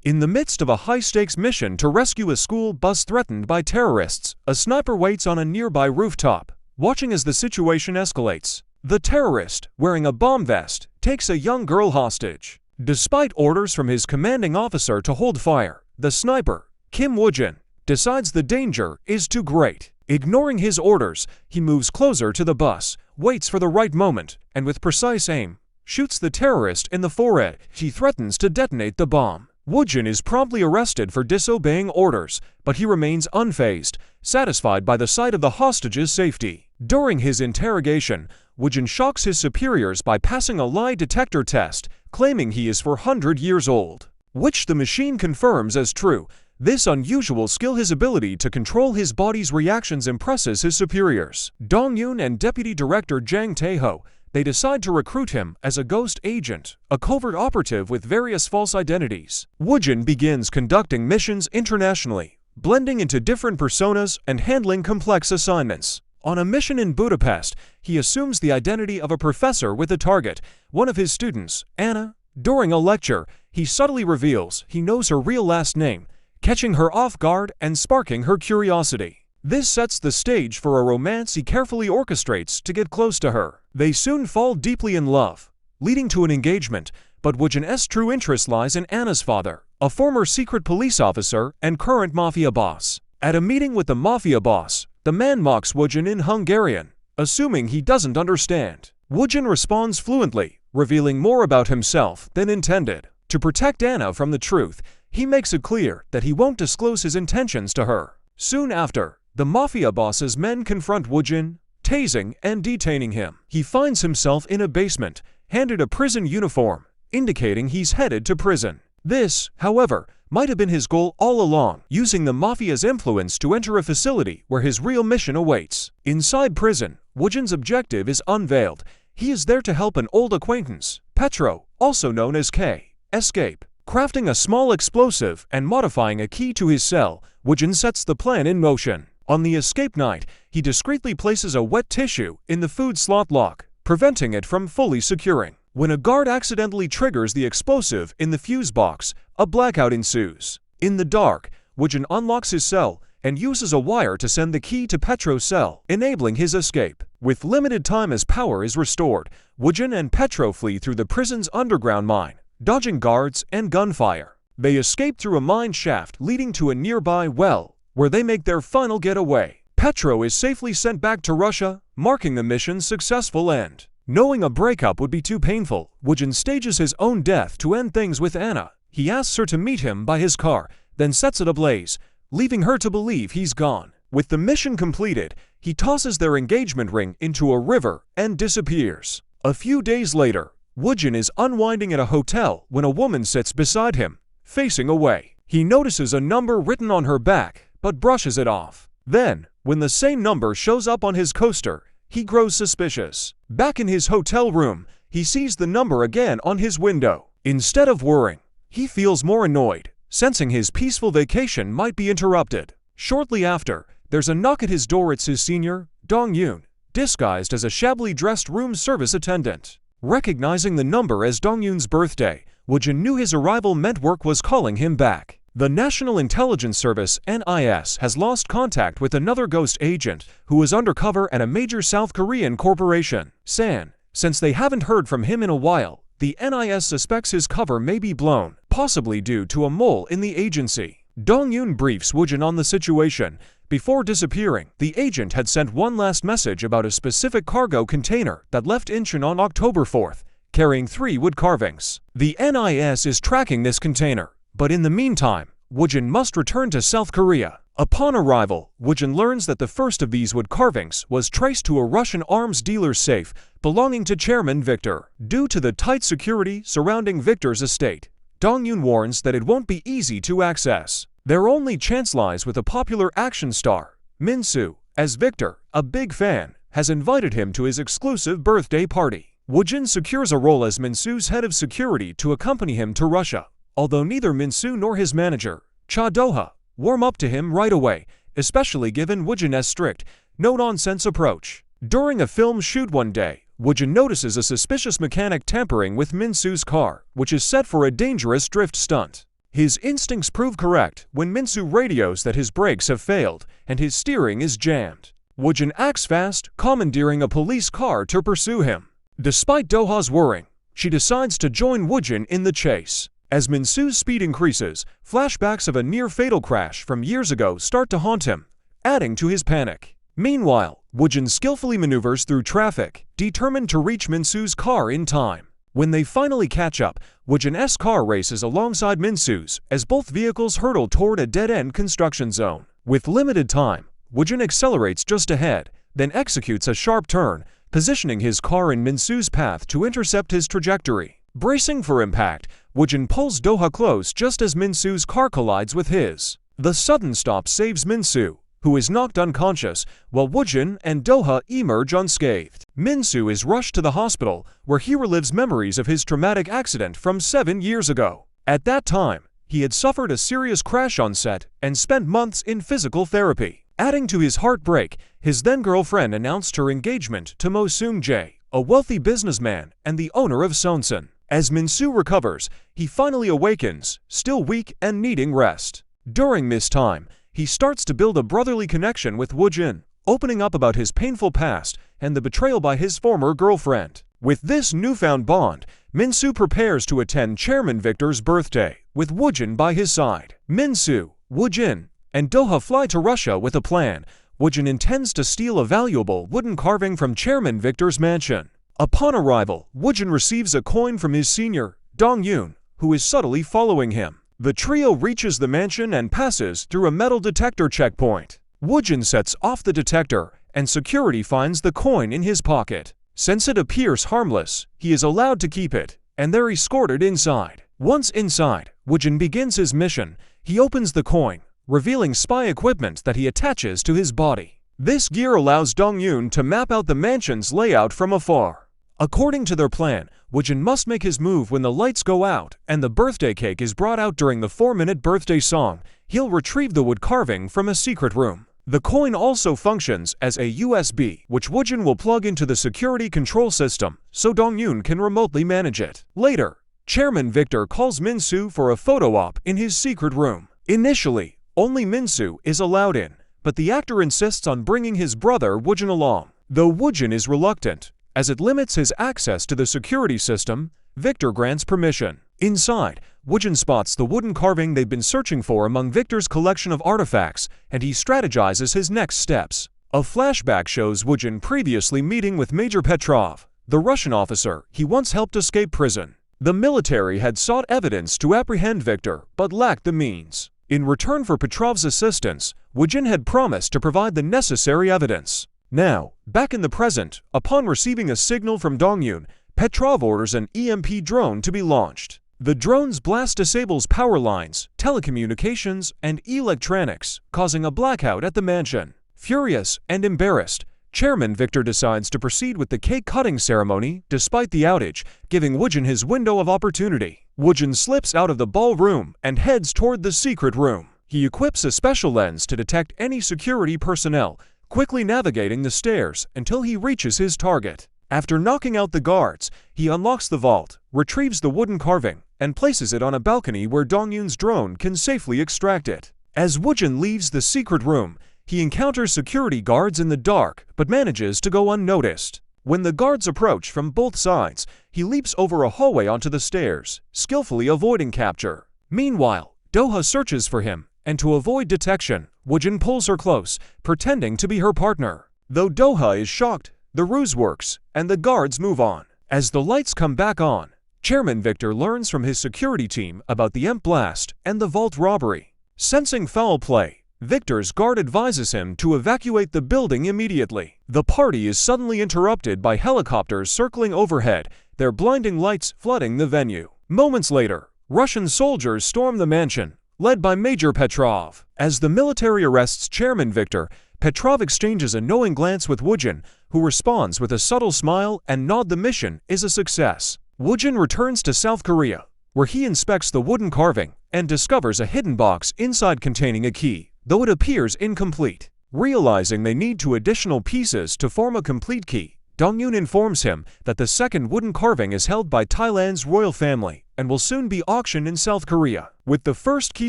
In the midst of a high-stakes mission to rescue a school bus threatened by terrorists, a sniper waits on a nearby rooftop, watching as the situation escalates. The terrorist, wearing a bomb vest, takes a young girl hostage. Despite orders from his commanding officer to hold fire, the sniper, Woodin, decides the danger is too great. Ignoring his orders, he moves closer to the bus, waits for the right moment, and with precise aim, shoots the terrorist in the forehead. He threatens to detonate the bomb. Woodin is promptly arrested for disobeying orders, but he remains unfazed, satisfied by the sight of the hostage's safety. During his interrogation, Woodin shocks his superiors by passing a lie detector test, claiming he is 400 years old, which the machine confirms as true. This unusual skill, his ability to control his body's reactions, impresses his superiors. Dong-yoon and Deputy Director Jang Tae-ho, they decide to recruit him as a ghost agent, a covert operative with various false identities. Woodin begins conducting missions internationally, blending into different personas and handling complex assignments. On a mission in Budapest, he assumes the identity of a professor with a target, one of his students, Anna. During a lecture, he subtly reveals he knows her real last name, catching her off guard and sparking her curiosity. This sets the stage for a romance he carefully orchestrates to get close to her. They soon fall deeply in love, leading to an engagement, but Woodin's true interest lies in Anna's father, a former secret police officer and current mafia boss. At a meeting with the mafia boss, the man mocks Woodin in Hungarian, assuming he doesn't understand. Woodin responds fluently, revealing more about himself than intended. To protect Anna from the truth, he makes it clear that he won't disclose his intentions to her. Soon after, the mafia boss's men confront Woodin, tasing and detaining him. He finds himself in a basement, handed a prison uniform, indicating he's headed to prison. This, however, might have been his goal all along, using the mafia's influence to enter a facility where his real mission awaits. Inside prison, Woodin's objective is unveiled. He is there to help an old acquaintance, Petro, also known as K, escape. Crafting a small explosive and modifying a key to his cell, Woodin sets the plan in motion. On the escape night, he discreetly places a wet tissue in the food slot lock, preventing it from fully securing. When a guard accidentally triggers the explosive in the fuse box, a blackout ensues. In the dark, Woodin unlocks his cell and uses a wire to send the key to Petro's cell, enabling his escape. With limited time as power is restored, Woodin and Petro flee through the prison's underground mine, dodging guards and gunfire. They escape through a mine shaft leading to a nearby well, where they make their final getaway. Petro is safely sent back to Russia, marking the mission's successful end. Knowing a breakup would be too painful, Woodin stages his own death to end things with Anna. He asks her to meet him by his car, then sets it ablaze, leaving her to believe he's gone. With the mission completed, he tosses their engagement ring into a river and disappears. A few days later, Woodin is unwinding at a hotel when a woman sits beside him, facing away. He notices a number written on her back, but brushes it off. Then, when the same number shows up on his coaster, he grows suspicious. Back in his hotel room, he sees the number again on his window. Instead of worrying, he feels more annoyed, sensing his peaceful vacation might be interrupted. Shortly after, there's a knock at his door. It's his senior, Dong-yoon, disguised as a shabbily dressed room service attendant. Recognizing the number as Dong-yoon's birthday, Woodin knew his arrival meant work was calling him back. The National Intelligence Service (NIS) has lost contact with another ghost agent who was undercover at a major South Korean corporation, Cine. Since they haven't heard from him in a while, the NIS suspects his cover may be blown, possibly due to a mole in the agency. Dong-yoon briefs Woodin on the situation. Before disappearing, the agent had sent one last message about a specific cargo container that left Incheon on October 4th, carrying 3 wood carvings. The NIS is tracking this container, but in the meantime, Woodin must return to South Korea. Upon arrival, Woodin learns that the first of these wood carvings was traced to a Russian arms dealer's safe belonging to Chairman Victor. Due to the tight security surrounding Victor's estate, Dong-yoon warns that it won't be easy to access. Their only chance lies with a popular action star, Min-soo, as Victor, a big fan, has invited him to his exclusive birthday party. Woodin secures a role as Min-soo's head of security to accompany him to Russia, although neither Min-soo nor his manager, Cha Doha, warm up to him right away, especially given Woodin's strict, no-nonsense approach. During a film shoot one day, Woodin notices a suspicious mechanic tampering with Min-soo's car, which is set for a dangerous drift stunt. His instincts prove correct when Minsu radios that his brakes have failed and his steering is jammed. Woodin acts fast, commandeering a police car to pursue him. Despite Doha's worrying, she decides to join Woodin in the chase. As Minsu's speed increases, flashbacks of a near-fatal crash from years ago start to haunt him, adding to his panic. Meanwhile, Woodin skillfully maneuvers through traffic, determined to reach Minsu's car in time. When they finally catch up, Woodin's car races alongside Minsu's as both vehicles hurtle toward a dead-end construction zone. With limited time, Woodin accelerates just ahead, then executes a sharp turn, positioning his car in Minsu's path to intercept his trajectory. Bracing for impact, Woodin pulls Doha close just as Minsu's car collides with his. The sudden stop saves Minsu, who is knocked unconscious, while Woodin and Doha emerge unscathed. Minsu is rushed to the hospital, where he relives memories of his traumatic accident from 7 years ago. At that time, he had suffered a serious crash on set and spent months in physical therapy. Adding to his heartbreak, his then-girlfriend announced her engagement to Mo Seung-jae, a wealthy businessman and the owner of Sonsun. As Minsu recovers, he finally awakens, still weak and needing rest. During this time, he starts to build a brotherly connection with Woodin, opening up about his painful past and the betrayal by his former girlfriend. With this newfound bond, Minsu prepares to attend Chairman Victor's birthday, with Woodin by his side. Minsu, Woodin, and Doha fly to Russia with a plan. Woodin intends to steal a valuable wooden carving from Chairman Victor's mansion. Upon arrival, Woodin receives a coin from his senior, Dong-yoon, who is subtly following him. The trio reaches the mansion and passes through a metal detector checkpoint. Woodin sets off the detector, and security finds the coin in his pocket. Since it appears harmless, he is allowed to keep it, and they're escorted inside. Once inside, Woodin begins his mission. He opens the coin, revealing spy equipment that he attaches to his body. This gear allows Dong-yoon to map out the mansion's layout from afar. According to their plan, Woodin must make his move when the lights go out and the birthday cake is brought out during the 4-minute birthday song. He'll retrieve the wood carving from a secret room. The coin also functions as a USB, which Woodin will plug into the security control system, so Dong-yoon can remotely manage it. Later, Chairman Victor calls Minsu for a photo op in his secret room. Initially, only Minsu is allowed in, but the actor insists on bringing his brother Woodin along. Though Woodin is reluctant, as it limits his access to the security system, Victor grants permission. Inside, Woodin spots the wooden carving they've been searching for among Victor's collection of artifacts, and he strategizes his next steps. A flashback shows Woodin previously meeting with Major Petrov, the Russian officer he once helped escape prison. The military had sought evidence to apprehend Victor, but lacked the means. In return for Petrov's assistance, Woodin had promised to provide the necessary evidence. Now, back in the present, upon receiving a signal from Dong-yoon, Petrov orders an EMP drone to be launched. The drone's blast disables power lines, telecommunications, and electronics, causing a blackout at the mansion. Furious and embarrassed, Chairman Victor decides to proceed with the cake-cutting ceremony despite the outage, giving Woodin his window of opportunity. Woodin slips out of the ballroom and heads toward the secret room. He equips a special lens to detect any security personnel, quickly navigating the stairs until he reaches his target. After knocking out the guards, he unlocks the vault, retrieves the wooden carving, and places it on a balcony where Dong-yoon's drone can safely extract it. As Woodin leaves the secret room, he encounters security guards in the dark, but manages to go unnoticed. When the guards approach from both sides, he leaps over a hallway onto the stairs, skillfully avoiding capture. Meanwhile, Doha searches for him, and to avoid detection, Woodin pulls her close, pretending to be her partner. Though Doha is shocked, the ruse works, and the guards move on. As the lights come back on, Chairman Victor learns from his security team about the EMP blast and the vault robbery. Sensing foul play, Victor's guard advises him to evacuate the building immediately. The party is suddenly interrupted by helicopters circling overhead, their blinding lights flooding the venue. Moments later, Russian soldiers storm the mansion, led by Major Petrov. As the military arrests Chairman Victor, Petrov exchanges a knowing glance with Woodin, who responds with a subtle smile and nod. The mission is a success. Woodin returns to South Korea, where he inspects the wooden carving and discovers a hidden box inside containing a key, though it appears incomplete. Realizing they need 2 additional pieces to form a complete key, Dong-yoon informs him that the second wooden carving is held by Thailand's royal family, and will soon be auctioned in South Korea. With the first key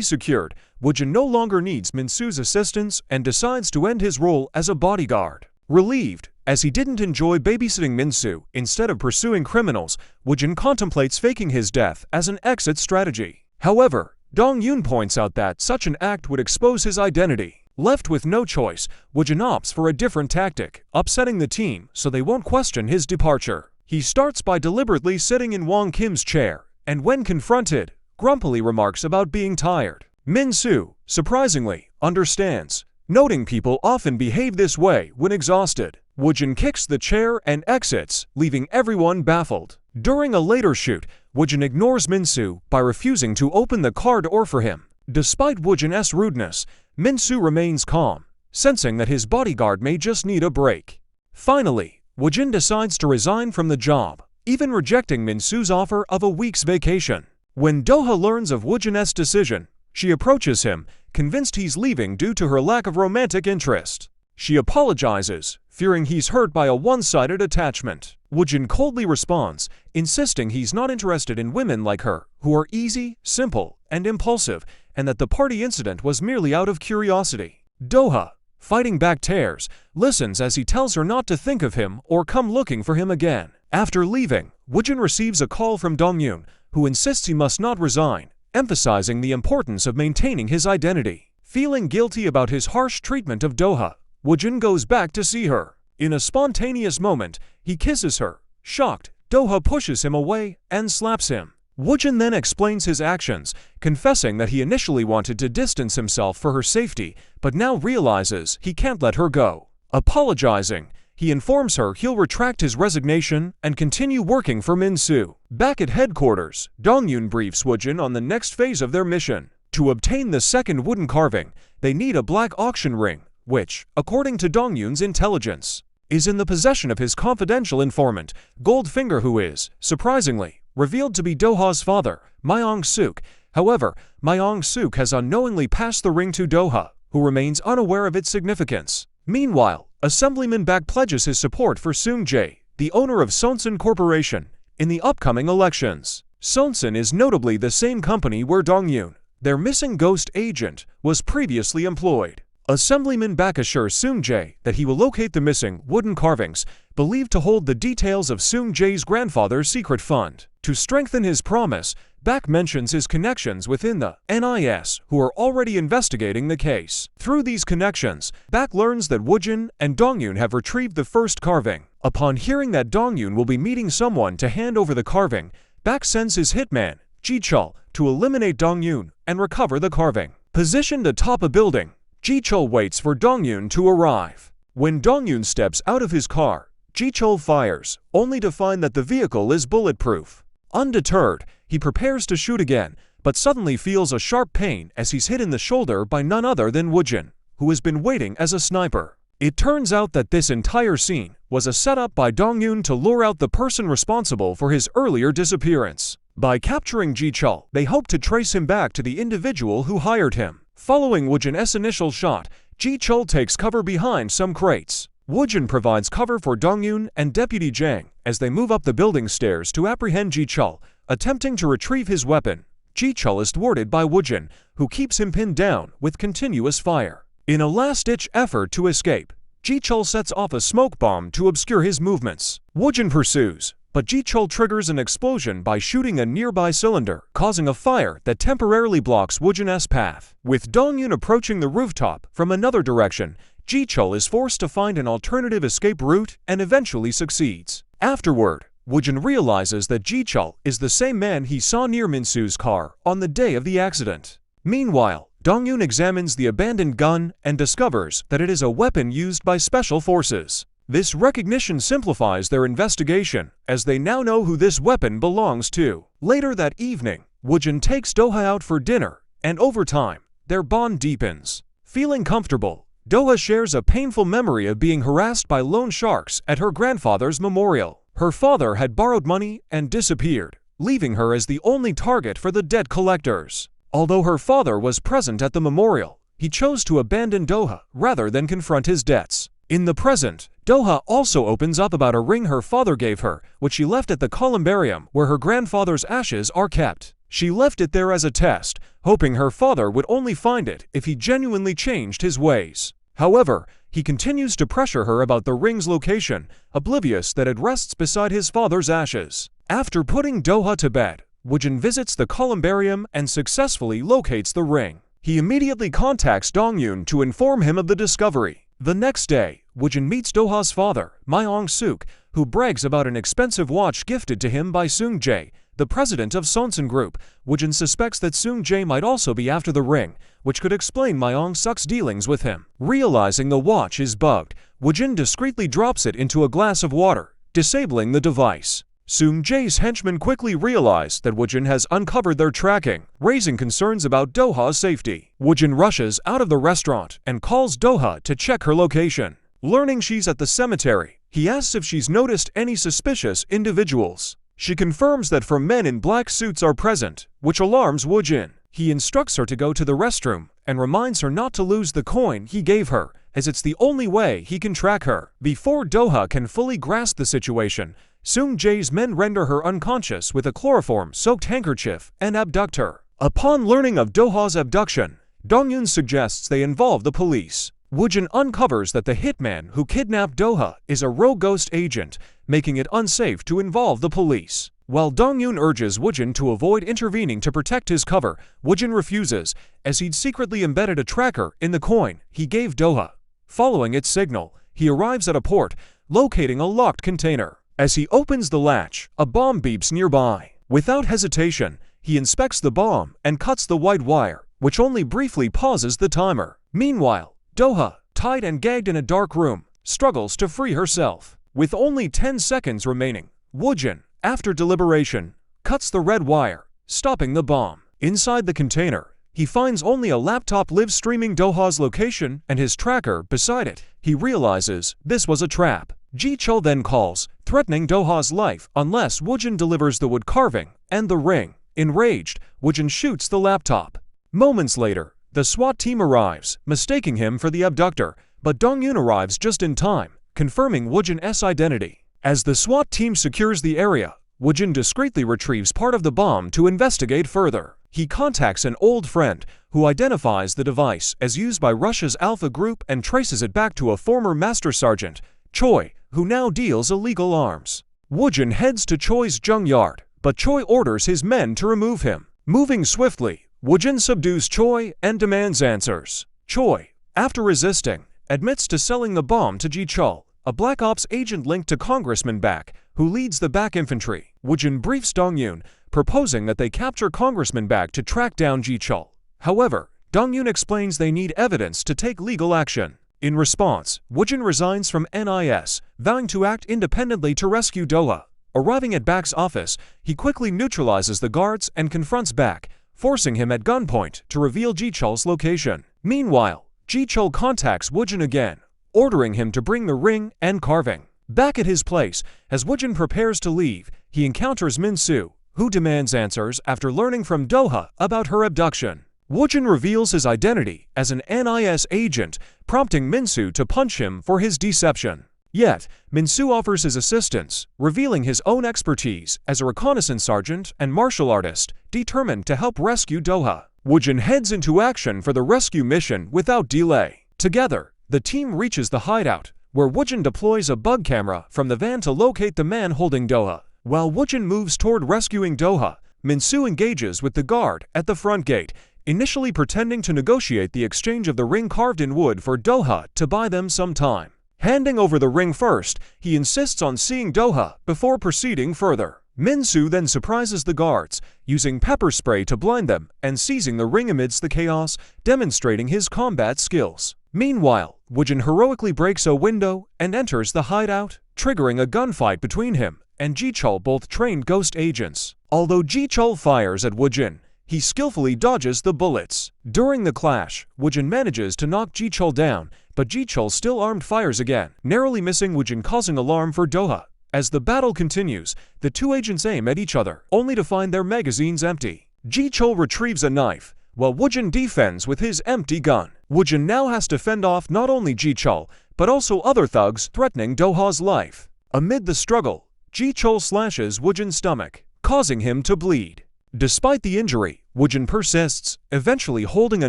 secured, Woodin no longer needs Min-soo's assistance and decides to end his role as a bodyguard. Relieved, as he didn't enjoy babysitting Min-soo, instead of pursuing criminals, Woodin contemplates faking his death as an exit strategy. However, Dong-yoon points out that such an act would expose his identity. Left with no choice, Woodin opts for a different tactic, upsetting the team so they won't question his departure. He starts by deliberately sitting in Wong Kim's chair, and when confronted, grumpily remarks about being tired. Min-soo, surprisingly, understands, noting people often behave this way when exhausted. Woodin kicks the chair and exits, leaving everyone baffled. During a later shoot, Woodin ignores Min-soo by refusing to open the car door for him. Despite Woodin's rudeness, Min-soo remains calm, sensing that his bodyguard may just need a break. Finally, Woodin decides to resign from the job, even rejecting Min-soo's offer of a week's vacation. When Doha learns of Woodin's decision, she approaches him, convinced he's leaving due to her lack of romantic interest. She apologizes, fearing he's hurt by a one-sided attachment. Woodin coldly responds, insisting he's not interested in women like her, who are easy, simple, and impulsive, and that the party incident was merely out of curiosity. Doha, fighting back tears, listens as he tells her not to think of him or come looking for him again. After leaving, Woodin receives a call from Dong-yoon, who insists he must not resign, emphasizing the importance of maintaining his identity. Feeling guilty about his harsh treatment of Doha, Woodin goes back to see her. In a spontaneous moment, he kisses her. Shocked, Doha pushes him away and slaps him. Woodin then explains his actions, confessing that he initially wanted to distance himself for her safety, but now realizes he can't let her go. Apologizing, he informs her he'll retract his resignation and continue working for Min-soo. Back at headquarters, Dong-yoon briefs Woodin on the next phase of their mission. To obtain the second wooden carving, they need a black auction ring, which, according to Dong-yoon's intelligence, is in the possession of his confidential informant, Goldfinger, who is, surprisingly, revealed to be Doha's father, Myong-suk. However, Myong-suk has unknowingly passed the ring to Doha, who remains unaware of its significance. Meanwhile, Assemblyman Bak pledges his support for Seung-jae, the owner of Sonsun Corporation, in the upcoming elections. Sonsun is notably the same company where Dong-yoon, their missing ghost agent, was previously employed. Assemblyman Bak assures Seung-jae that he will locate the missing wooden carvings, believed to hold the details of Seung-jae's grandfather's secret fund. To strengthen his promise, Bak mentions his connections within the NIS, who are already investigating the case. Through these connections, Bak learns that Woodin and Dong-yoon have retrieved the first carving. Upon hearing that Dong-yoon will be meeting someone to hand over the carving, Bak sends his hitman, Ji-chul, to eliminate Dong-yoon and recover the carving. Positioned atop a building, Ji-chul waits for Dong-yoon to arrive. When Dong-yoon steps out of his car, Ji-chul fires, only to find that the vehicle is bulletproof. Undeterred, he prepares to shoot again, but suddenly feels a sharp pain as he's hit in the shoulder by none other than Woodin, who has been waiting as a sniper. It turns out that this entire scene was a setup by Dong-yoon to lure out the person responsible for his earlier disappearance. By capturing Ji-chul, they hope to trace him back to the individual who hired him. Following Woodin's initial shot, Ji-chul takes cover behind some crates. Woodin provides cover for Dong-yoon and Deputy Jang as they move up the building stairs to apprehend Ji-chul, attempting to retrieve his weapon. Ji-chul is thwarted by Woodin, who keeps him pinned down with continuous fire. In a last-ditch effort to escape, Ji-chul sets off a smoke bomb to obscure his movements. Woodin pursues, but Ji-chul triggers an explosion by shooting a nearby cylinder, causing a fire that temporarily blocks Woodin's path. With Dong-yoon approaching the rooftop from another direction, Ji-chul is forced to find an alternative escape route and eventually succeeds. Afterward, Woodin realizes that Ji-chul is the same man he saw near Min-soo's car on the day of the accident. Meanwhile, Dong-yoon examines the abandoned gun and discovers that it is a weapon used by special forces. This recognition simplifies their investigation, as they now know who this weapon belongs to. Later that evening, Woodin takes Doha out for dinner, and over time, their bond deepens. Feeling comfortable, Doha shares a painful memory of being harassed by loan sharks at her grandfather's memorial. Her father had borrowed money and disappeared, leaving her as the only target for the debt collectors. Although her father was present at the memorial, he chose to abandon Doha rather than confront his debts. In the present, Doha also opens up about a ring her father gave her, which she left at the columbarium where her grandfather's ashes are kept. She left it there as a test, hoping her father would only find it if he genuinely changed his ways. However, he continues to pressure her about the ring's location, oblivious that it rests beside his father's ashes. After putting Doha to bed, Woodin visits the columbarium and successfully locates the ring. He immediately contacts Dongyun to inform him of the discovery. The next day, Woodin meets Doha's father, Myong-suk, who brags about an expensive watch gifted to him by Seung-jae, the president of Sonsun Group. Woodin suspects that Seung-jae might also be after the ring, which could explain Myong-suk's dealings with him. Realizing the watch is bugged, Woodin discreetly drops it into a glass of water, disabling the device. Seung-jae's henchmen quickly realize that Woodin has uncovered their tracking, raising concerns about Doha's safety. Woodin rushes out of the restaurant and calls Doha to check her location. Learning she's at the cemetery, he asks if she's noticed any suspicious individuals. She confirms that 4 men in black suits are present, which alarms Woodin. He instructs her to go to the restroom and reminds her not to lose the coin he gave her, as it's the only way he can track her. Before Doha can fully grasp the situation, Seung-jae's men render her unconscious with a chloroform-soaked handkerchief and abduct her. Upon learning of Doha's abduction, Dongyun suggests they involve the police. Woodin uncovers that the hitman who kidnapped Doha is a rogue ghost agent, making it unsafe to involve the police. While Dongyun urges Woodin to avoid intervening to protect his cover, Woodin refuses, as he'd secretly embedded a tracker in the coin he gave Doha. Following its signal, he arrives at a port, locating a locked container. As he opens the latch, a bomb beeps nearby. Without hesitation, he inspects the bomb and cuts the white wire, which only briefly pauses the timer. Meanwhile, Doha, tied and gagged in a dark room, struggles to free herself. With only 10 seconds remaining, Woodin, after deliberation, cuts the red wire, stopping the bomb. Inside the container, he finds only a laptop live streaming Doha's location and his tracker beside it. He realizes this was a trap. Ji-chul then calls, threatening Doha's life unless Woodin delivers the wood carving and the ring. Enraged, Woodin shoots the laptop. Moments later, the SWAT team arrives, mistaking him for the abductor, but Dongyun arrives just in time, confirming Woodin's identity. As the SWAT team secures the area, Woodin discreetly retrieves part of the bomb to investigate further. He contacts an old friend, who identifies the device as used by Russia's Alpha Group and traces it back to a former Master Sergeant, Choi, who now deals illegal arms. Woodin heads to Choi's junkyard, but Choi orders his men to remove him. Moving swiftly, Woodin subdues Choi and demands answers. Choi, after resisting, admits to selling the bomb to Ji-chul, a Black Ops agent linked to Congressman Baek, who leads the Baek infantry. Woodin briefs Dongyun, proposing that they capture Congressman Baek to track down Ji-chul. However, Dongyun explains they need evidence to take legal action. In response, Woodin resigns from NIS, vowing to act independently to rescue Doha. Arriving at Baek's office, he quickly neutralizes the guards and confronts Baek, forcing him at gunpoint to reveal Ji-chul's location. Meanwhile, Ji-chul contacts Woodin again, ordering him to bring the ring and carving. Back at his place, as Woodin prepares to leave, he encounters Min-soo, who demands answers after learning from Doha about her abduction. Woodin reveals his identity as an NIS agent, prompting Min-soo to punch him for his deception. Yet, Min-soo offers his assistance, revealing his own expertise as a reconnaissance sergeant and martial artist, determined to help rescue Doha. Woodin heads into action for the rescue mission without delay. Together, the team reaches the hideout, where Woodin deploys a bug camera from the van to locate the man holding Doha. While Woodin moves toward rescuing Doha, Min-soo engages with the guard at the front gate, initially pretending to negotiate the exchange of the ring carved in wood for Doha to buy them some time. Handing over the ring first, he insists on seeing Doha before proceeding further. Min-soo then surprises the guards, using pepper spray to blind them and seizing the ring amidst the chaos, demonstrating his combat skills. Meanwhile, Woodin heroically breaks a window and enters the hideout, triggering a gunfight between him and Ji-chul, both trained ghost agents. Although Ji-chul fires at Woodin, he skillfully dodges the bullets. During the clash, Woodin manages to knock Ji-chul down, but Ji-chul, still armed, fires again, narrowly missing Woodin, causing alarm for Doha. As the battle continues, the two agents aim at each other, only to find their magazines empty. Ji-chul retrieves a knife, while Woodin defends with his empty gun. Woodin now has to fend off not only Ji-chul, but also other thugs threatening Doha's life. Amid the struggle, Ji-chul slashes Woodin's stomach, causing him to bleed. Despite the injury, Woodin persists, eventually holding a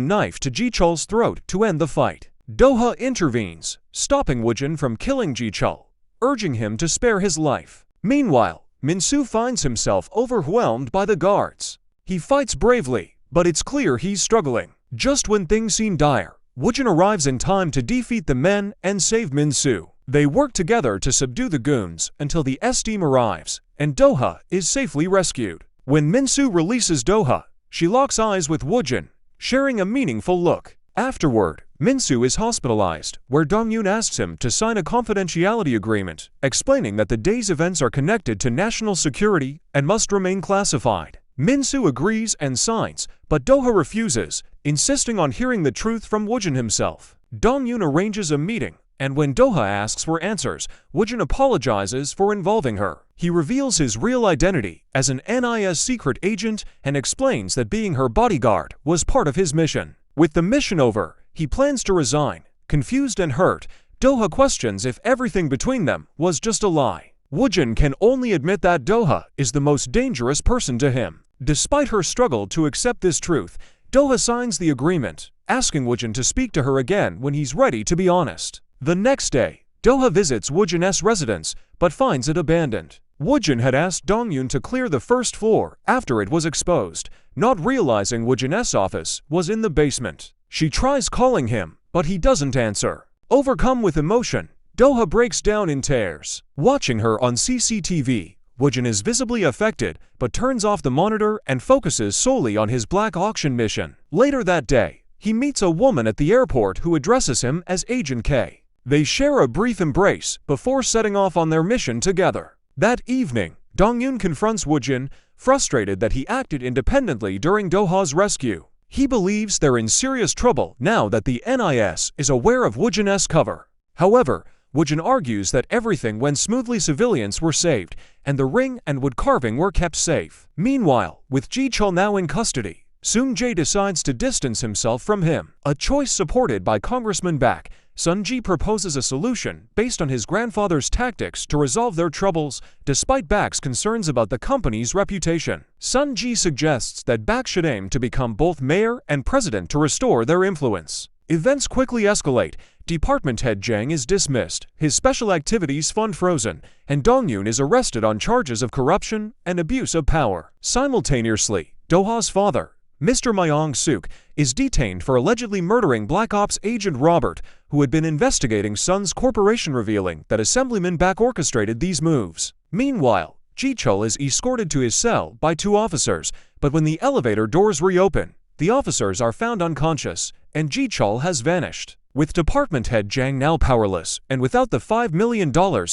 knife to Ji-chul's throat to end the fight. Doha intervenes, stopping Woodin from killing Ji-chul, urging him to spare his life. Meanwhile, Min-soo finds himself overwhelmed by the guards. He fights bravely, but it's clear he's struggling. Just when things seem dire, Woodin arrives in time to defeat the men and save Min-soo. They work together to subdue the goons until the S-team arrives, and Doha is safely rescued. When Min-soo releases Doha, she locks eyes with Woodin, sharing a meaningful look. Afterward, Min-soo is hospitalized, where Dong-yoon asks him to sign a confidentiality agreement, explaining that the day's events are connected to national security and must remain classified. Min-soo agrees and signs, but Doha refuses, insisting on hearing the truth from Woodin himself. Dong-yoon arranges a meeting, and when Doha asks for answers, Woodin apologizes for involving her. He reveals his real identity as an NIS secret agent and explains that being her bodyguard was part of his mission. With the mission over, he plans to resign. Confused and hurt, Doha questions if everything between them was just a lie. Woodin can only admit that Doha is the most dangerous person to him. Despite her struggle to accept this truth, Doha signs the agreement, asking Woodin to speak to her again when he's ready to be honest. The next day, Doha visits Woodin's residence, but finds it abandoned. Woodin had asked Dong-yoon to clear the first floor after it was exposed, not realizing Woodin's office was in the basement. She tries calling him, but he doesn't answer. Overcome with emotion, Doha breaks down in tears. Watching her on CCTV, Woodin is visibly affected, but turns off the monitor and focuses solely on his black auction mission. Later that day, he meets a woman at the airport who addresses him as Agent K. They share a brief embrace before setting off on their mission together. That evening, Dong-yoon confronts Woodin, frustrated that he acted independently during Doha's rescue. He believes they're in serious trouble now that the NIS is aware of Woodin's cover. However, Woodin argues that everything went smoothly, civilians were saved, and the ring and wood carving were kept safe. Meanwhile, with Ji-chul now in custody, Seung-jae decides to distance himself from him. A choice supported by Congressman Bak, Sun-ji proposes a solution based on his grandfather's tactics to resolve their troubles, despite Bak's concerns about the company's reputation. Sun-ji suggests that Bak should aim to become both mayor and president to restore their influence. Events quickly escalate. Department head Jang is dismissed, his special activities fund frozen, and Dong-yoon is arrested on charges of corruption and abuse of power. Simultaneously, Doha's father, Mr. Myong-suk, is detained for allegedly murdering Black Ops agent Robert, who had been investigating Sun's corporation, revealing that Assemblyman Bak orchestrated these moves. Meanwhile, Ji-chul is escorted to his cell by two officers, but when the elevator doors reopen, the officers are found unconscious, and Ji-chul has vanished. With department head Jang now powerless, and without the $5 million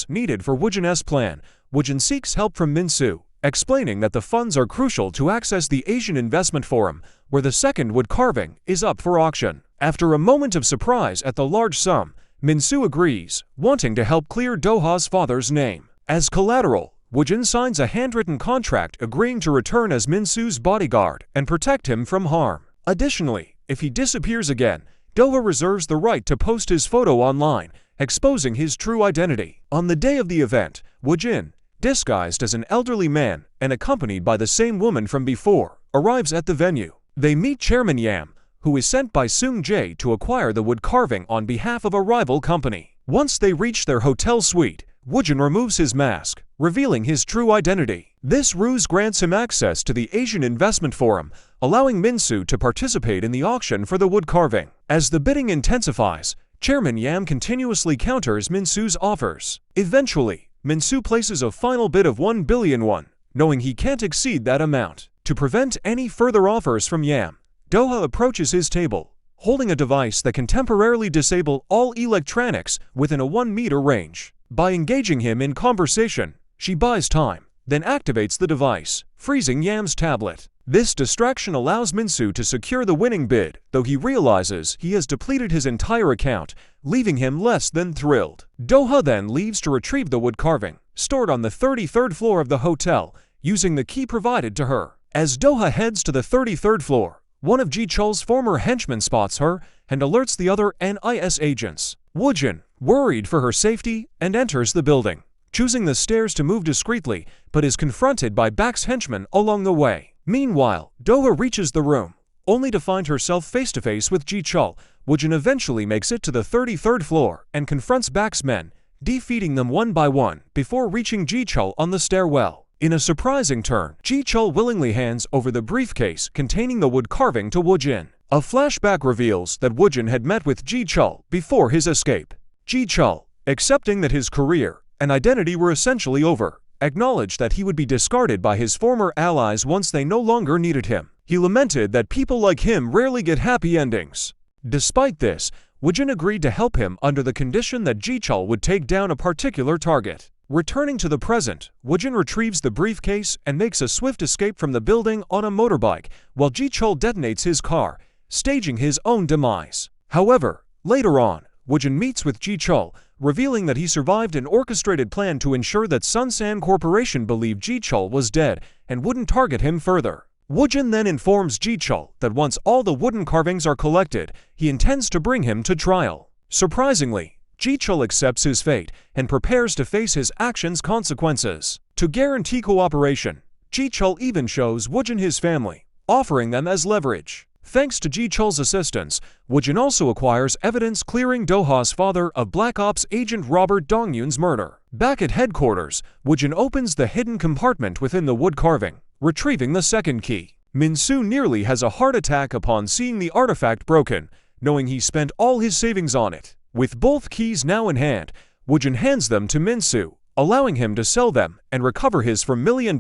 needed for Woodin's plan, Woodin seeks help from Min-soo, explaining that the funds are crucial to access the Asian Investment Forum, where the second wood carving is up for auction. After a moment of surprise at the large sum, Min-soo agrees, wanting to help clear Doha's father's name. As collateral, Woodin signs a handwritten contract agreeing to return as Min-soo's bodyguard and protect him from harm. Additionally, if he disappears again, Doha reserves the right to post his photo online, exposing his true identity. On the day of the event, Woodin, disguised as an elderly man and accompanied by the same woman from before, arrives at the venue. They meet Chairman Yam, who is sent by Seung-jae to acquire the wood carving on behalf of a rival company. Once they reach their hotel suite, Woodin removes his mask, revealing his true identity. This ruse grants him access to the Asian Investment Forum, allowing Min-soo to participate in the auction for the wood carving. As the bidding intensifies, Chairman Yam continuously counters Min-soo's offers. Eventually, Min-soo places a final bid of 1 billion won, knowing he can't exceed that amount. To prevent any further offers from Yam, Doha approaches his table, holding a device that can temporarily disable all electronics within a 1-meter range. By engaging him in conversation, she buys time, then activates the device, freezing Yam's tablet. This distraction allows Min-soo to secure the winning bid, though he realizes he has depleted his entire account, leaving him less than thrilled. Doha then leaves to retrieve the wood carving, stored on the 33rd floor of the hotel, using the key provided to her. As Doha heads to the 33rd floor, one of Ji-chul's former henchmen spots her and alerts the other NIS agents. Woodin, worried for her safety, and enters the building, choosing the stairs to move discreetly, but is confronted by Bak's henchmen along the way. Meanwhile, Doha reaches the room, only to find herself face-to-face with Ji-chul. Woodin eventually makes it to the 33rd floor and confronts Bak's men, defeating them one by one before reaching Ji-chul on the stairwell. In a surprising turn, Ji-chul willingly hands over the briefcase containing the wood carving to Woodin. A flashback reveals that Woodin had met with Ji-chul before his escape. Ji-chul, accepting that his career and identity were essentially over, acknowledged that he would be discarded by his former allies once they no longer needed him. He lamented that people like him rarely get happy endings. Despite this, Woodin agreed to help him under the condition that Ji-chul would take down a particular target. Returning to the present, Woodin retrieves the briefcase and makes a swift escape from the building on a motorbike, while Ji-chul detonates his car, staging his own demise. However, later on, Woodin meets with Ji-chul, revealing that he survived an orchestrated plan to ensure that Sunsan Corporation believed Ji-chul was dead and wouldn't target him further. Woodin then informs Ji-chul that once all the wooden carvings are collected, he intends to bring him to trial. Surprisingly, Ji-chul accepts his fate and prepares to face his actions' consequences. To guarantee cooperation, Ji-chul even shows Woodin his family, offering them as leverage. Thanks to Ji-chul's assistance, Woodin also acquires evidence clearing Doha's father of Black Ops agent Robert Dongyun's murder. Back at headquarters, Woodin opens the hidden compartment within the wood carving, retrieving the second key. Min-soo nearly has a heart attack upon seeing the artifact broken, knowing he spent all his savings on it. With both keys now in hand, Woodin hands them to Min-soo, allowing him to sell them and recover his $4 million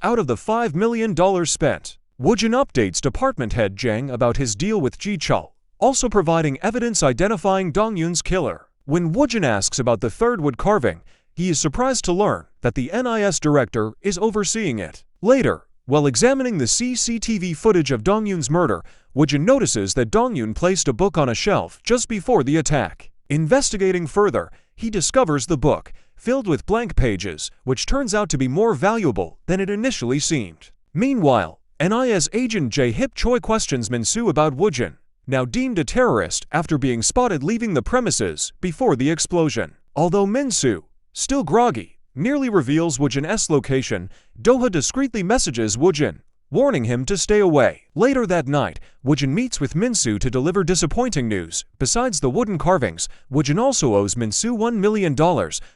out of the $5 million spent. Woodin updates department head Jang about his deal with Ji-chul, also providing evidence identifying Dongyun's killer. When Woodin asks about the third wood carving, he is surprised to learn that the NIS director is overseeing it. Later, while examining the CCTV footage of Dongyun's murder, Woodin notices that Dongyun placed a book on a shelf just before the attack. Investigating further, he discovers the book, filled with blank pages, which turns out to be more valuable than it initially seemed. Meanwhile, NIS agent Jae-hip Choi questions Min-soo about Woodin, now deemed a terrorist after being spotted leaving the premises before the explosion. Although Min-soo, still groggy, nearly reveals Woodin's location, Doha discreetly messages Woodin, warning him to stay away. Later that night, Woodin meets with Min-soo to deliver disappointing news. Besides the wooden carvings, Woodin also owes Min-soo $1 million,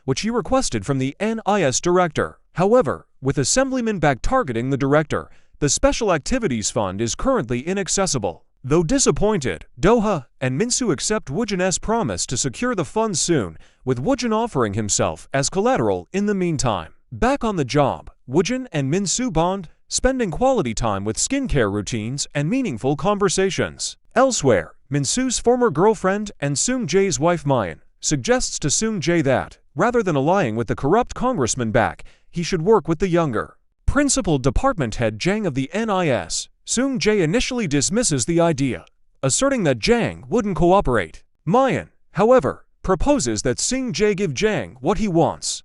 which he requested from the NIS director. However, with Assemblyman Bak targeting the director, the Special Activities Fund is currently inaccessible. Though disappointed, Doha and Min-soo accept Woodin's promise to secure the funds soon, with Woodin offering himself as collateral in the meantime. Back on the job, Woodin and Min-soo bond, spending quality time with skincare routines and meaningful conversations. Elsewhere, Min-soo's former girlfriend and Seung-jae's wife Mayan suggests to Seung-jae that, rather than allying with the corrupt Congressman Bak, he should work with the younger Principal Department Head Jang of the NIS. Seung-jae initially dismisses the idea, asserting that Jang wouldn't cooperate. Mayan, however, proposes that Seung-jae give Jang what he wants.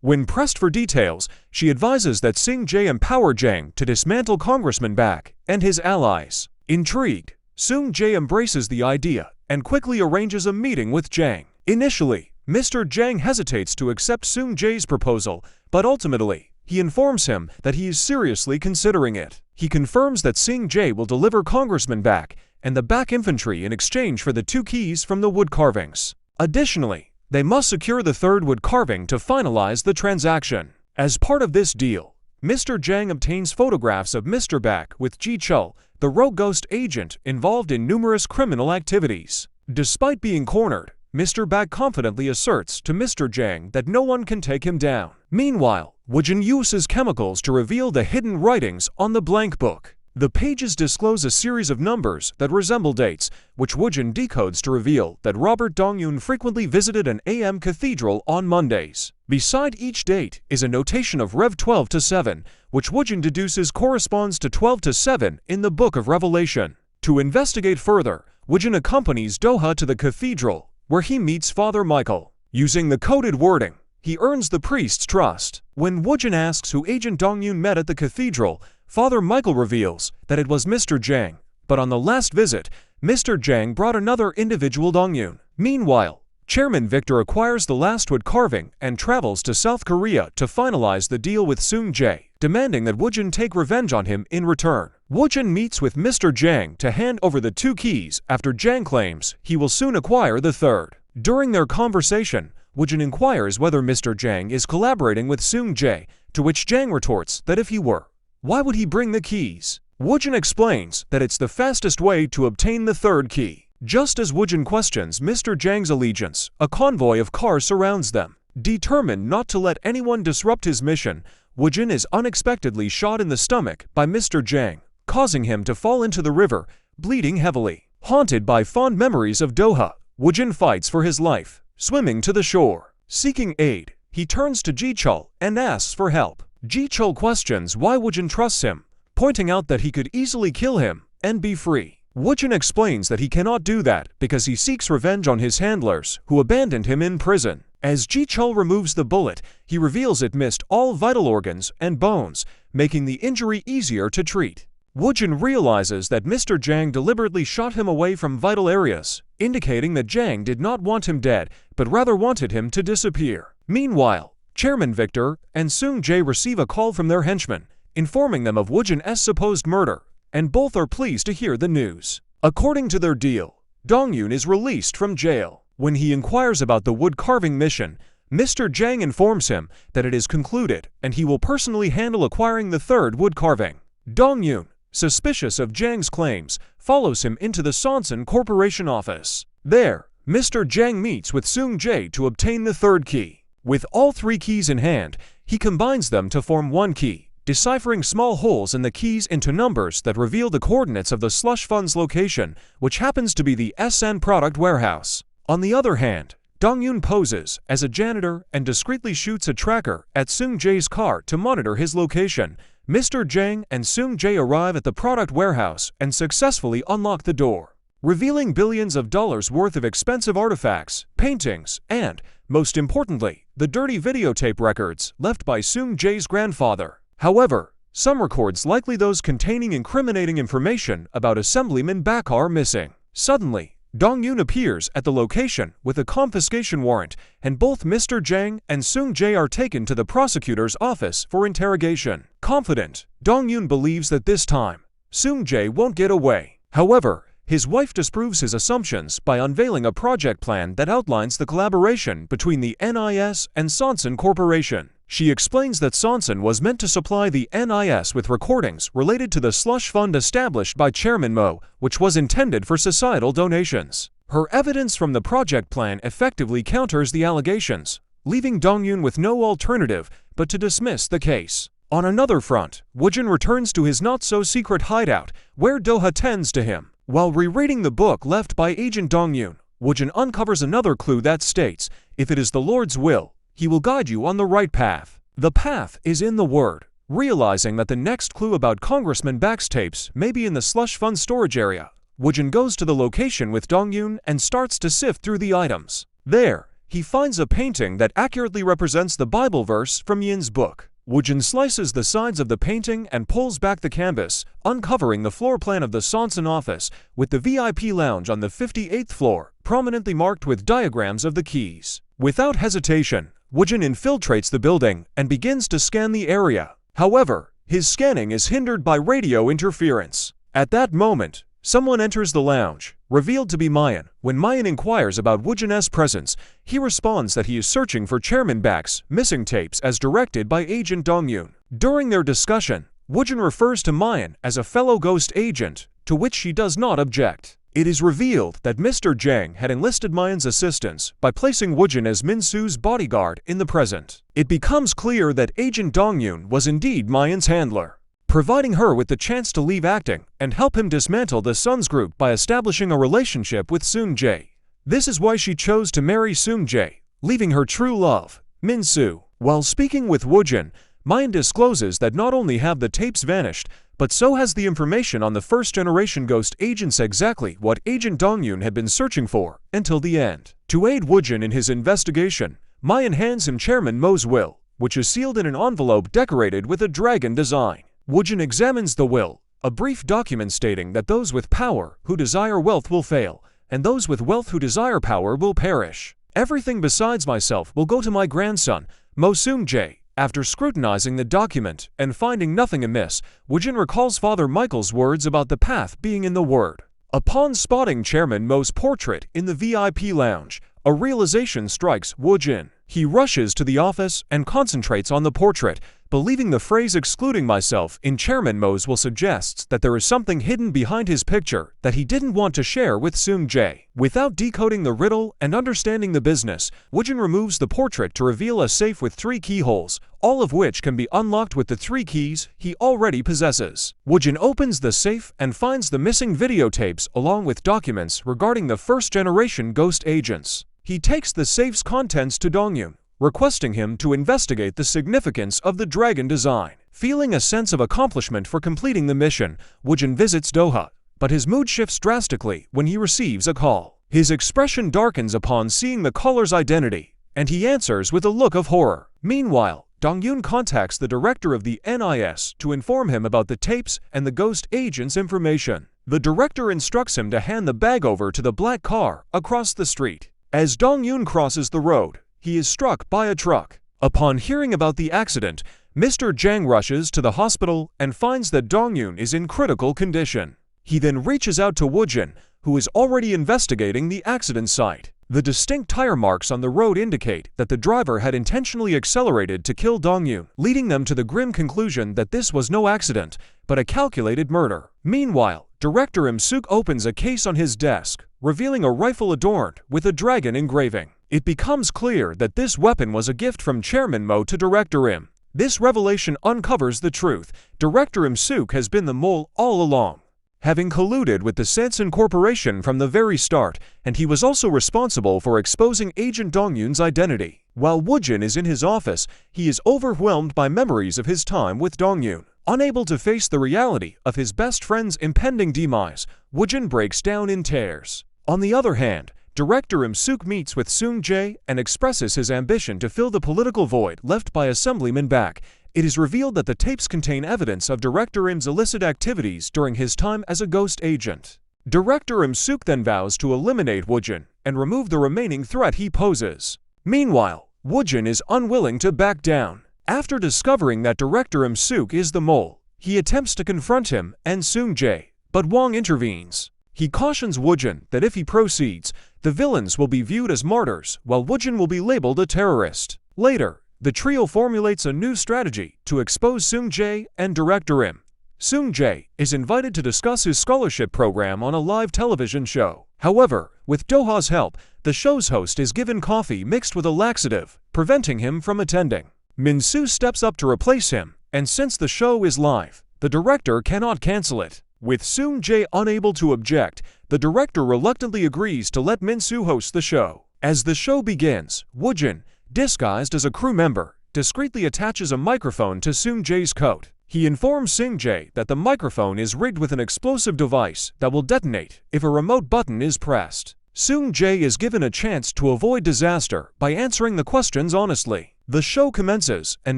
When pressed for details, she advises that Seung-jae empower Jang to dismantle Congressman Bak and his allies. Intrigued, Seung-jae embraces the idea and quickly arranges a meeting with Jang. Initially, Mr. Jang hesitates to accept Seung-jae's proposal, but ultimately, he informs him that he is seriously considering it. He confirms that Seung-jae will deliver Congressman Bak and the Bak infantry in exchange for the 2 keys from the wood carvings. Additionally, they must secure the third wood carving to finalize the transaction. As part of this deal, Mr. Jang obtains photographs of Mr. Bak with Ji-chul, the rogue ghost agent involved in numerous criminal activities. Despite being cornered, Mr. Bak confidently asserts to Mr. Jang that no one can take him down. Meanwhile, Woodin uses chemicals to reveal the hidden writings on the blank book. The pages disclose a series of numbers that resemble dates, which Woodin decodes to reveal that Robert Dongyun frequently visited an AM cathedral on Mondays. Beside each date is a notation of Rev 12-7, which Woodin deduces corresponds to 12-7 in the Book of Revelation. To investigate further, Woodin accompanies Doha to the cathedral, where he meets Father Michael. Using the coded wording, he earns the priest's trust. When Woodin asks who Agent Dongyun met at the cathedral, Father Michael reveals that it was Mr. Jang, but on the last visit, Mr. Jang brought another individual Dongyun. Meanwhile, Chairman Victor acquires the last wood carving and travels to South Korea to finalize the deal with Seung-jae, demanding that Woodin take revenge on him in return. Woodin meets with Mr. Jang to hand over the 2 keys after Jang claims he will soon acquire the third. During their conversation, Woodin inquires whether Mr. Jang is collaborating with Seung-jae, to which Jang retorts that if he were, why would he bring the keys? Woodin explains that it's the fastest way to obtain the third key. Just as Woodin questions Mr. Jang's allegiance, a convoy of cars surrounds them. Determined not to let anyone disrupt his mission, Woodin is unexpectedly shot in the stomach by Mr. Jang, causing him to fall into the river, bleeding heavily. Haunted by fond memories of Doha, Woodin fights for his life, swimming to the shore. Seeking aid, he turns to Ji-chul and asks for help. Ji-chul questions why Woodin trusts him, pointing out that he could easily kill him and be free. Woodin explains that he cannot do that because he seeks revenge on his handlers who abandoned him in prison. As Ji-chul removes the bullet, he reveals it missed all vital organs and bones, making the injury easier to treat. Woodin realizes that Mr. Jang deliberately shot him away from vital areas, indicating that Jang did not want him dead, but rather wanted him to disappear. Meanwhile, Chairman Victor and Seung-jae receive a call from their henchmen, informing them of Woodin's supposed murder, and both are pleased to hear the news. According to their deal, Dong-yoon is released from jail. When he inquires about the wood carving mission, Mr. Jang informs him that it is concluded and he will personally handle acquiring the third wood carving. Dong-yoon, suspicious of Jang's claims, follows him into the Sonsun Corporation office. There, Mr. Jang meets with Seung-jae to obtain the third key. With all 3 keys in hand, he combines them to form one key, deciphering small holes in the keys into numbers that reveal the coordinates of the slush fund's location, which happens to be the SN product warehouse. On the other hand, Dong-yoon poses as a janitor and discreetly shoots a tracker at Seung-jae's car to monitor his location. Mr. Jang and Seung-jae arrive at the product warehouse and successfully unlock the door, revealing billions of dollars worth of expensive artifacts, paintings, and, most importantly, the dirty videotape records left by Seung-jae's grandfather. However, some records, likely those containing incriminating information about Assemblyman Bak, are missing. Suddenly, Dong-yoon appears at the location with a confiscation warrant, and both Mr. Jang and Seung-jae are taken to the prosecutor's office for interrogation. Confident, Dong-yoon believes that this time, Seung-jae won't get away. However, his wife disproves his assumptions by unveiling a project plan that outlines the collaboration between the NIS and Sonsun Corporation. She explains that Sonsun was meant to supply the NIS with recordings related to the slush fund established by Chairman Mo, which was intended for societal donations. Her evidence from the project plan effectively counters the allegations, leaving Dong-yoon with no alternative but to dismiss the case. On another front, Woodin returns to his not-so-secret hideout, where Doha tends to him. While rereading the book left by Agent Dong-yoon, Woodin uncovers another clue that states, if it is the Lord's will, he will guide you on the right path. The path is in the word. Realizing that the next clue about Congressman Bak's tapes may be in the slush fund storage area, Woodin goes to the location with Dong-yoon and starts to sift through the items. There, he finds a painting that accurately represents the Bible verse from Yin's book. Woodin slices the sides of the painting and pulls back the canvas, uncovering the floor plan of the Sonsun office, with the VIP lounge on the 58th floor, prominently marked with diagrams of the keys. Without hesitation, Woodin infiltrates the building and begins to scan the area. However, his scanning is hindered by radio interference. At that moment, someone enters the lounge, revealed to be Mayan. When Mayan inquires about Woodin's presence, he responds that he is searching for Chairman Bak's missing tapes as directed by Agent Dong-yoon. During their discussion, Woodin refers to Mayan as a fellow ghost agent, to which she does not object. It is revealed that Mr. Jang had enlisted Mayan's assistance by placing Woodin as Min-soo's bodyguard in the present. It becomes clear that Agent Dong-yoon was indeed Mayan's handler, providing her with the chance to leave acting and help him dismantle the Sun's group by establishing a relationship with Seung-jae. This is why she chose to marry Seung-jae, leaving her true love, Min-soo. While speaking with Woodin, Mayan discloses that not only have the tapes vanished, but so has the information on the first-generation ghost agents, exactly what Agent Dong-yoon had been searching for until the end. To aid Woodin in his investigation, Mayan hands him Chairman Mo's will, which is sealed in an envelope decorated with a dragon design. Woodin examines the will, a brief document stating that those with power who desire wealth will fail, and those with wealth who desire power will perish. Everything besides myself will go to my grandson, Mo Seung-jae. After scrutinizing the document and finding nothing amiss, Woodin recalls Father Michael's words about the path being in the word. Upon spotting Chairman Mo's portrait in the VIP lounge, a realization strikes Woodin. He rushes to the office and concentrates on the portrait, believing the phrase "excluding myself" in Chairman Mo's will suggests that there is something hidden behind his picture that he didn't want to share with Seung-jae. Without decoding the riddle and understanding the business, Woodin removes the portrait to reveal a safe with 3 keyholes, all of which can be unlocked with the 3 keys he already possesses. Woodin opens the safe and finds the missing videotapes along with documents regarding the first-generation ghost agents. He takes the safe's contents to Dong-yoon, requesting him to investigate the significance of the dragon design. Feeling a sense of accomplishment for completing the mission, Woodin visits Doha, but his mood shifts drastically when he receives a call. His expression darkens upon seeing the caller's identity, and he answers with a look of horror. Meanwhile, Dong-yoon contacts the director of the NIS to inform him about the tapes and the ghost agent's information. The director instructs him to hand the bag over to the black car across the street. As Dong-yoon crosses the road, he is struck by a truck. Upon hearing about the accident, Mr. Jang rushes to the hospital and finds that Dong-yoon is in critical condition. He then reaches out to Woodin, who is already investigating the accident site. The distinct tire marks on the road indicate that the driver had intentionally accelerated to kill Dong-yoon, leading them to the grim conclusion that this was no accident, but a calculated murder. Meanwhile, Director Im-suk opens a case on his desk, revealing a rifle adorned with a dragon engraving. It becomes clear that this weapon was a gift from Chairman Mo to Director Im. This revelation uncovers the truth. Director Im-suk has been the mole all along, having colluded with the Sansan Corporation from the very start, and he was also responsible for exposing Agent Dong-yoon's identity. While Woodin is in his office, he is overwhelmed by memories of his time with Dong-yoon. Unable to face the reality of his best friend's impending demise, Woodin breaks down in tears. On the other hand, Director Im-suk meets with Seung-jae and expresses his ambition to fill the political void left by Assemblyman Bak. It is revealed that the tapes contain evidence of Director Im's illicit activities during his time as a ghost agent. Director Im-suk then vows to eliminate Woodin and remove the remaining threat he poses. Meanwhile, Woodin is unwilling to back down. After discovering that Director Im-suk is the mole, he attempts to confront him and Seung-jae, but Wong intervenes. He cautions Woodin that if he proceeds, the villains will be viewed as martyrs, while Woodin will be labeled a terrorist. Later, the trio formulates a new strategy to expose Seung-jae and Director Im. Seung-jae is invited to discuss his scholarship program on a live television show. However, with Doha's help, the show's host is given coffee mixed with a laxative, preventing him from attending. Min-soo steps up to replace him, and since the show is live, the director cannot cancel it. With Seung-jae unable to object, the director reluctantly agrees to let Min-soo host the show. As the show begins, Woodin, disguised as a crew member, discreetly attaches a microphone to Seung-jae's coat. He informs Seung-jae that the microphone is rigged with an explosive device that will detonate if a remote button is pressed. Seung-jae is given a chance to avoid disaster by answering the questions honestly. The show commences, and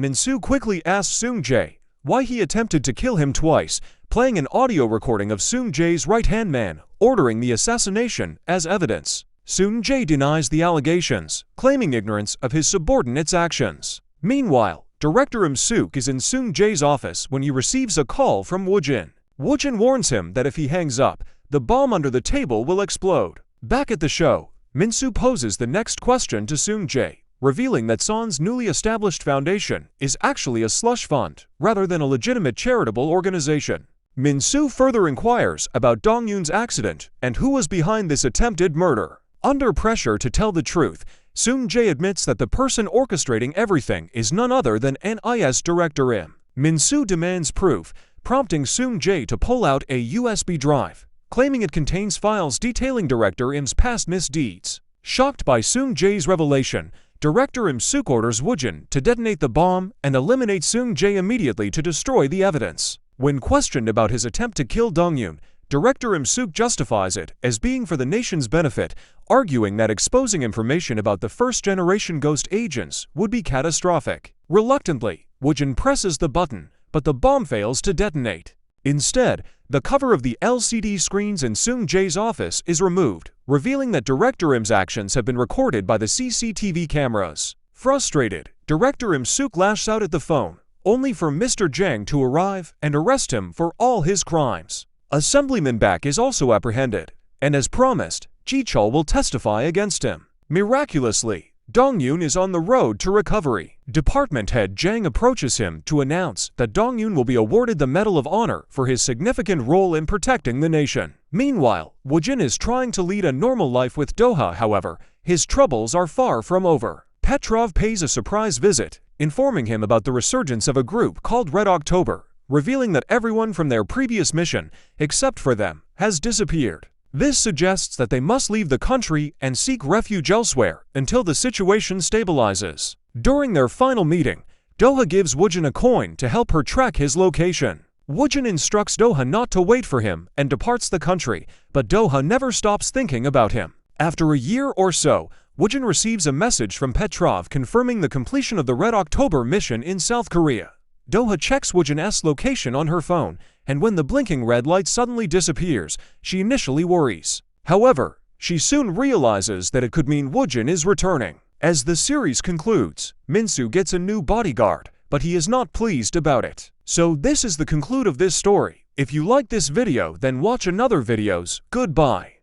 Min-soo quickly asks Seung-jae why he attempted to kill him twice, playing an audio recording of Seung-jae's right-hand man ordering the assassination as evidence. Seung-jae denies the allegations, claiming ignorance of his subordinate's actions. Meanwhile, Director Im-suk is in Seung-jae's office when he receives a call from Woodin. Woodin warns him that if he hangs up, the bomb under the table will explode. Back at the show, Min-soo poses the next question to Seung-jae, revealing that Son's newly established foundation is actually a slush fund rather than a legitimate charitable organization. Min-soo further inquires about Dong-yoon's accident and who was behind this attempted murder. Under pressure to tell the truth, Seung-jae admits that the person orchestrating everything is none other than NIS Director Im. Min-soo demands proof, prompting Seung-jae to pull out a USB drive, claiming it contains files detailing Director Im's past misdeeds. Shocked by Seung-jae's revelation, Director Im-suk orders Woodin to detonate the bomb and eliminate Seung-jae immediately to destroy the evidence. When questioned about his attempt to kill Dong-yoon, Director Im-suk justifies it as being for the nation's benefit, arguing that exposing information about the first-generation ghost agents would be catastrophic. Reluctantly, Woodin presses the button, but the bomb fails to detonate. Instead, the cover of the LCD screens in Seung Jae's office is removed, revealing that Director Im's actions have been recorded by the CCTV cameras. Frustrated, Director Im Suk lashes out at the phone, only for Mr. Jang to arrive and arrest him for all his crimes. Assemblyman Bak is also apprehended, and as promised, Ji-chul will testify against him. Miraculously, Dong-yoon is on the road to recovery. Department head Jang approaches him to announce that Dong-yoon will be awarded the Medal of Honor for his significant role in protecting the nation. Meanwhile, Woodin is trying to lead a normal life with Doha. However, his troubles are far from over. Petrov pays a surprise visit, informing him about the resurgence of a group called Red October, revealing that everyone from their previous mission, except for them, has disappeared. This suggests that they must leave the country and seek refuge elsewhere until the situation stabilizes. During their final meeting, Doha gives Woodin a coin to help her track his location. Woodin instructs Doha not to wait for him and departs the country, but Doha never stops thinking about him. After a year or so, Woodin receives a message from Petrov confirming the completion of the Red October mission in South Korea. Doha checks Woodin's location on her phone, and when the blinking red light suddenly disappears, she initially worries. However, she soon realizes that it could mean Woodin is returning. As the series concludes, Minsu gets a new bodyguard, but he is not pleased about it. So this is the conclude of this story. If you like this video, then watch another videos. Goodbye.